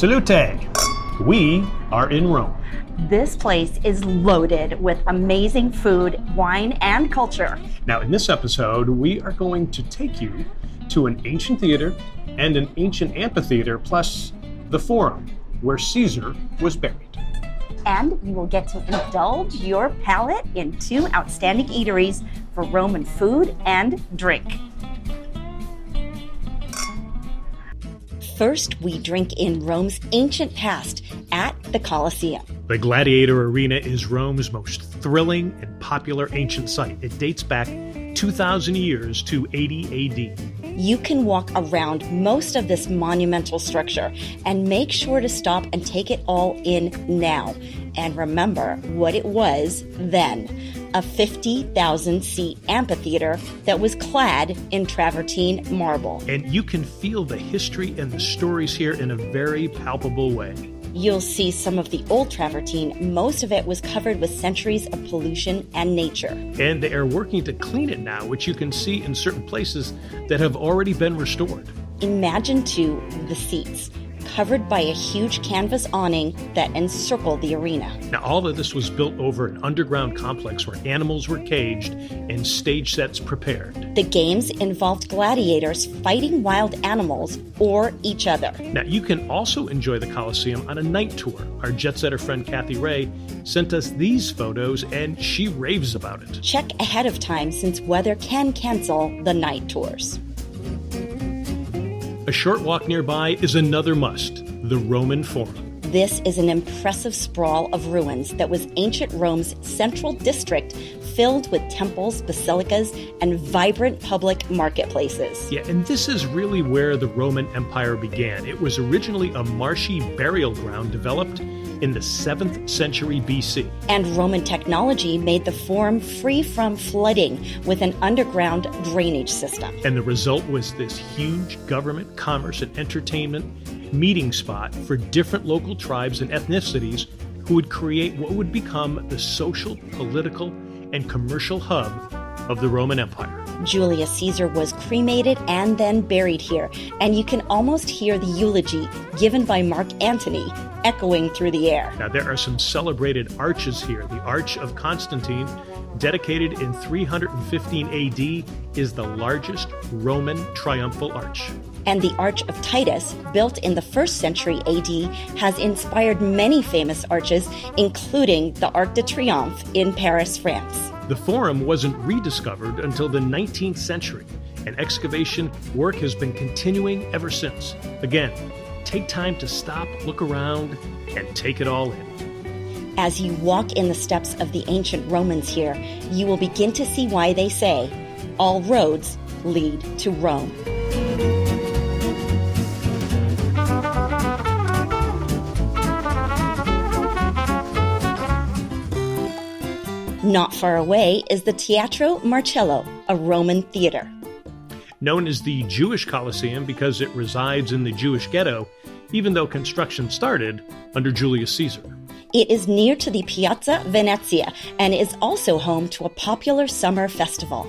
Salute! We are in Rome. This place is loaded with amazing food, wine, and culture. Now, in this episode, we are going to take you to an ancient theater and an ancient amphitheater, plus the Forum, where Caesar was buried. And you will get to indulge your palate in two outstanding eateries for Roman food and drink. First, we drink in Rome's ancient past at the Colosseum. The Gladiator Arena is Rome's most thrilling and popular ancient site. It dates back 2,000 years to 80 AD. You can walk around most of this monumental structure and make sure to stop and take it all in now. And remember what it was then. A 50,000-seat amphitheater that was clad in travertine marble. And you can feel the history and the stories here in a very palpable way. You'll see some of the old travertine. Most of it was covered with centuries of pollution and nature. And they are working to clean it now, which you can see in certain places that have already been restored. Imagine, too, the seats, covered by a huge canvas awning that encircled the arena. Now, all of this was built over an underground complex where animals were caged and stage sets prepared. The games involved gladiators fighting wild animals or each other. Now, you can also enjoy the Colosseum on a night tour. Our jet-setter friend Kathy Ray sent us these photos, and she raves about it. Check ahead of time since weather can cancel the night tours. A short walk nearby is another must, the Roman Forum. This is an impressive sprawl of ruins that was ancient Rome's central district, filled with temples, basilicas, and vibrant public marketplaces. Yeah, and this is really where the Roman Empire began. It was originally a marshy burial ground developed in the 7th century BC. And Roman technology made the Forum free from flooding with an underground drainage system. And the result was this huge government, commerce, and entertainment meeting spot for different local tribes and ethnicities who would create what would become the social, political, and commercial hub of the Roman Empire. Julius Caesar was cremated and then buried here, and you can almost hear the eulogy given by Mark Antony echoing through the air. Now, there are some celebrated arches here. The Arch of Constantine, dedicated in 315 AD, is the largest Roman triumphal arch. And the Arch of Titus, built in the 1st century AD, has inspired many famous arches, including the Arc de Triomphe in Paris, France. The Forum wasn't rediscovered until the 19th century, and excavation work has been continuing ever since. Again, take time to stop, look around, and take it all in. As you walk in the steps of the ancient Romans here, you will begin to see why they say, all roads lead to Rome. Not far away is the Teatro Marcello, a Roman theater. Known as the Jewish Colosseum because it resides in the Jewish ghetto, even though construction started under Julius Caesar. It is near to the Piazza Venezia and is also home to a popular summer festival.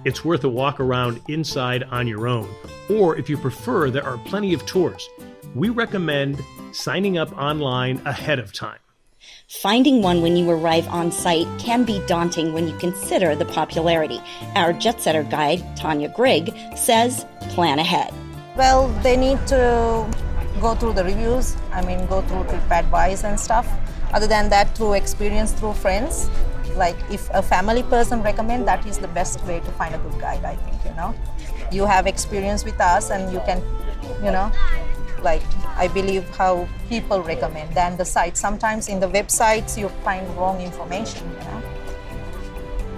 It's worth a walk around inside on your own, or if you prefer, there are plenty of tours. We recommend signing up online ahead of time. Finding one when you arrive on site can be daunting when you consider the popularity. Our jet-setter guide, Tanya Grigg, says plan ahead. Well, they need to go through the reviews, go through TripAdvisor and stuff. Other than that, through experience, through friends. Like if a family person recommend, that is the best way to find a good guide, I think, You have experience with us and you can, I believe how people recommend than the site. Sometimes in the websites you find wrong information,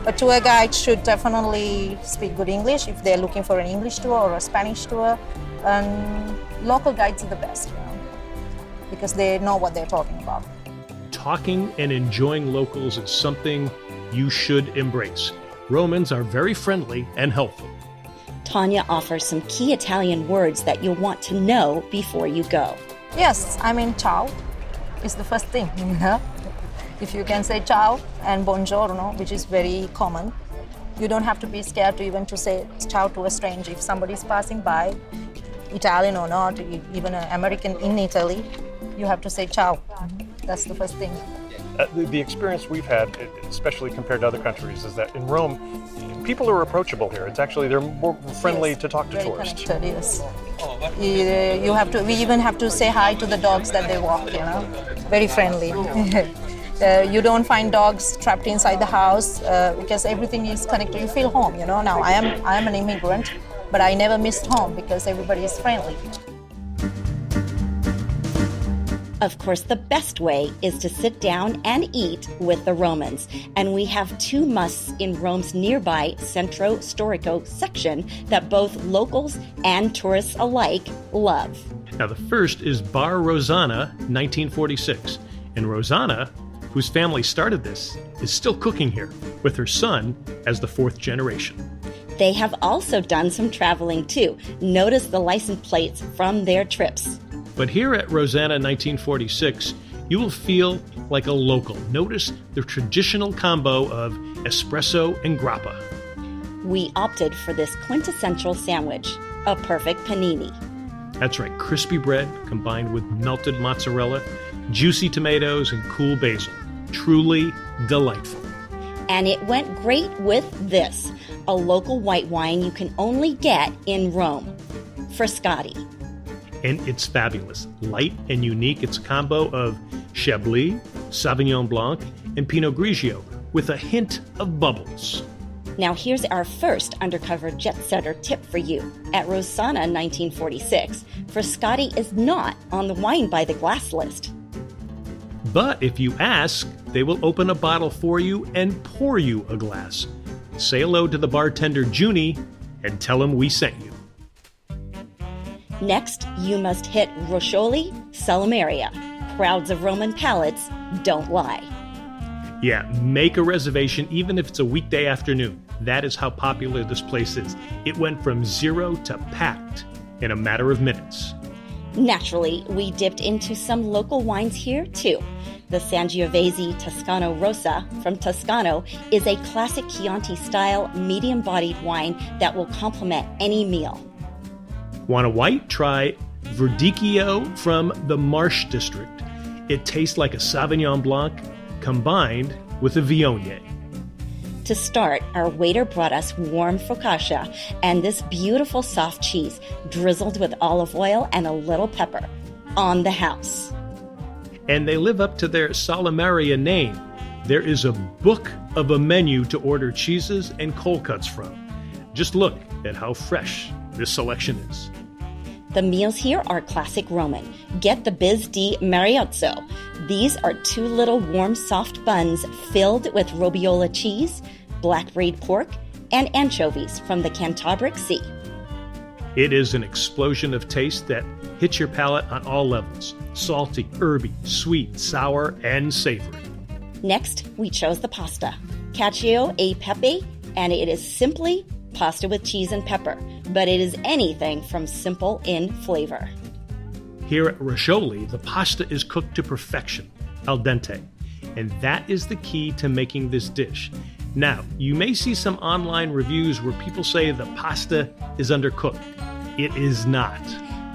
A tour guide should definitely speak good English if they're looking for an English tour or a Spanish tour. And local guides are the best, because they know what they're talking about. Talking and enjoying locals is something you should embrace. Romans are very friendly and helpful. Tanya offers some key Italian words that you'll want to know before you go. Yes, ciao is the first thing, If you can say ciao and buongiorno, which is very common, you don't have to be scared to even to say ciao to a stranger. If somebody's passing by, Italian or not, even an American in Italy, you have to say ciao. That's the first thing. The experience we've had, especially compared to other countries, is that in Rome, people are approachable here. It's actually, they're more friendly to talk to Very tourists. connected, yes. We even have to say hi to the dogs that they walk, very friendly. You don't find dogs trapped inside the house because everything is connected. You feel home, Now I am an immigrant, but I never missed home because everybody is friendly. Of course, the best way is to sit down and eat with the Romans. And we have two musts in Rome's nearby Centro Storico section that both locals and tourists alike love. Now, the first is Bar Rosanna, 1946. And Rosanna, whose family started this, is still cooking here with her son as the fourth generation. They have also done some traveling too. Notice the license plates from their trips. But here at Rosanna 1946, you will feel like a local. Notice the traditional combo of espresso and grappa. We opted for this quintessential sandwich, a perfect panini. That's right, crispy bread combined with melted mozzarella, juicy tomatoes, and cool basil. Truly delightful. And it went great with this, a local white wine you can only get in Rome, Frascati. And it's fabulous. Light and unique. It's a combo of Chablis, Sauvignon Blanc, and Pinot Grigio with a hint of bubbles. Now here's our first undercover jet-setter tip for you. At Rosanna 1946, Frascati is not on the wine by the glass list. But if you ask, they will open a bottle for you and pour you a glass. Say hello to the bartender Junie and tell him we sent you. Next, you must hit Roscioli, Salamaria. Crowds of Roman palates don't lie. Yeah, make a reservation even if it's a weekday afternoon. That is how popular this place is. It went from 0 to packed in a matter of minutes. Naturally, we dipped into some local wines here too. The Sangiovese Toscano Rosa from Toscano is a classic Chianti-style medium-bodied wine that will complement any meal. Want a white? Try Verdicchio from the Marche district. It tastes like a Sauvignon Blanc combined with a Viognier. To start, our waiter brought us warm focaccia and this beautiful soft cheese drizzled with olive oil and a little pepper. On the house. And they live up to their Salamaria name. There is a book of a menu to order cheeses and cold cuts from. Just look at how fresh this selection is. The meals here are classic Roman. Get the Biz di Mariozzo. These are two little warm soft buns filled with robiola cheese, black braid pork, and anchovies from the Cantabric Sea. It is an explosion of taste that hits your palate on all levels. Salty, herby, sweet, sour, and savory. Next, we chose the pasta, cacio e pepe, and it is simply pasta with cheese and pepper, but it is anything from simple in flavor. Here at Roscioli, the pasta is cooked to perfection, al dente, and that is the key to making this dish. Now, you may see some online reviews where people say the pasta is undercooked. It is not.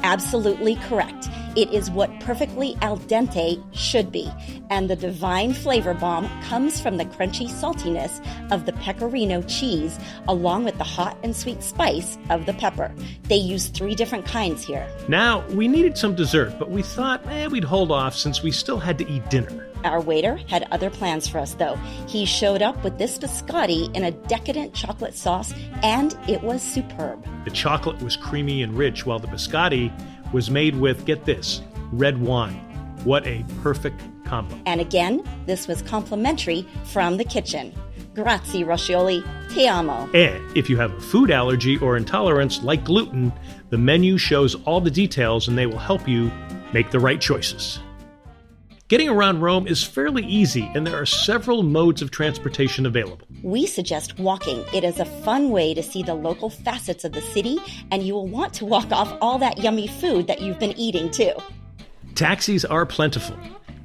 Absolutely correct. It is what perfectly al dente should be, and the divine flavor bomb comes from the crunchy saltiness of the pecorino cheese along with the hot and sweet spice of the pepper. They use 3 different kinds here. Now, we needed some dessert, but we thought we'd hold off since we still had to eat dinner. Our waiter had other plans for us, though. He showed up with this biscotti in a decadent chocolate sauce, and it was superb. The chocolate was creamy and rich, while the biscotti was made with, get this, red wine. What a perfect combo. And again, this was complimentary from the kitchen. Grazie, Roscioli. Ti amo. And if you have a food allergy or intolerance like gluten, the menu shows all the details and they will help you make the right choices. Getting around Rome is fairly easy, and there are several modes of transportation available. We suggest walking. It is a fun way to see the local facets of the city, and you will want to walk off all that yummy food that you've been eating too. Taxis are plentiful.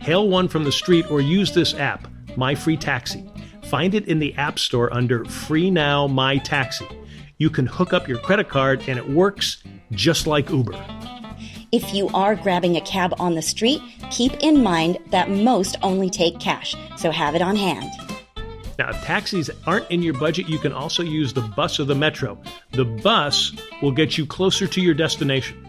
Hail one from the street or use this app, My Free Taxi. Find it in the App Store under Free Now My Taxi. You can hook up your credit card and it works just like Uber. If you are grabbing a cab on the street, keep in mind that most only take cash, so have it on hand. Now, if taxis aren't in your budget, you can also use the bus or the metro. The bus will get you closer to your destination.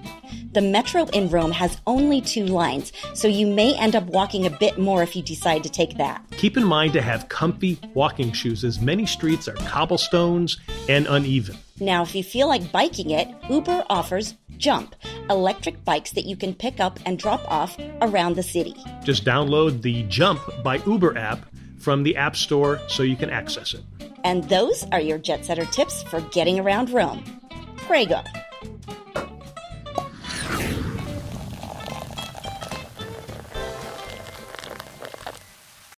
The metro in Rome has only 2 lines, so you may end up walking a bit more if you decide to take that. Keep in mind to have comfy walking shoes, as many streets are cobblestones and uneven. Now, if you feel like biking it, Uber offers Jump, electric bikes that you can pick up and drop off around the city. Just download the Jump by Uber app from the App Store so you can access it. And those are your Jet Setter tips for getting around Rome. Prego.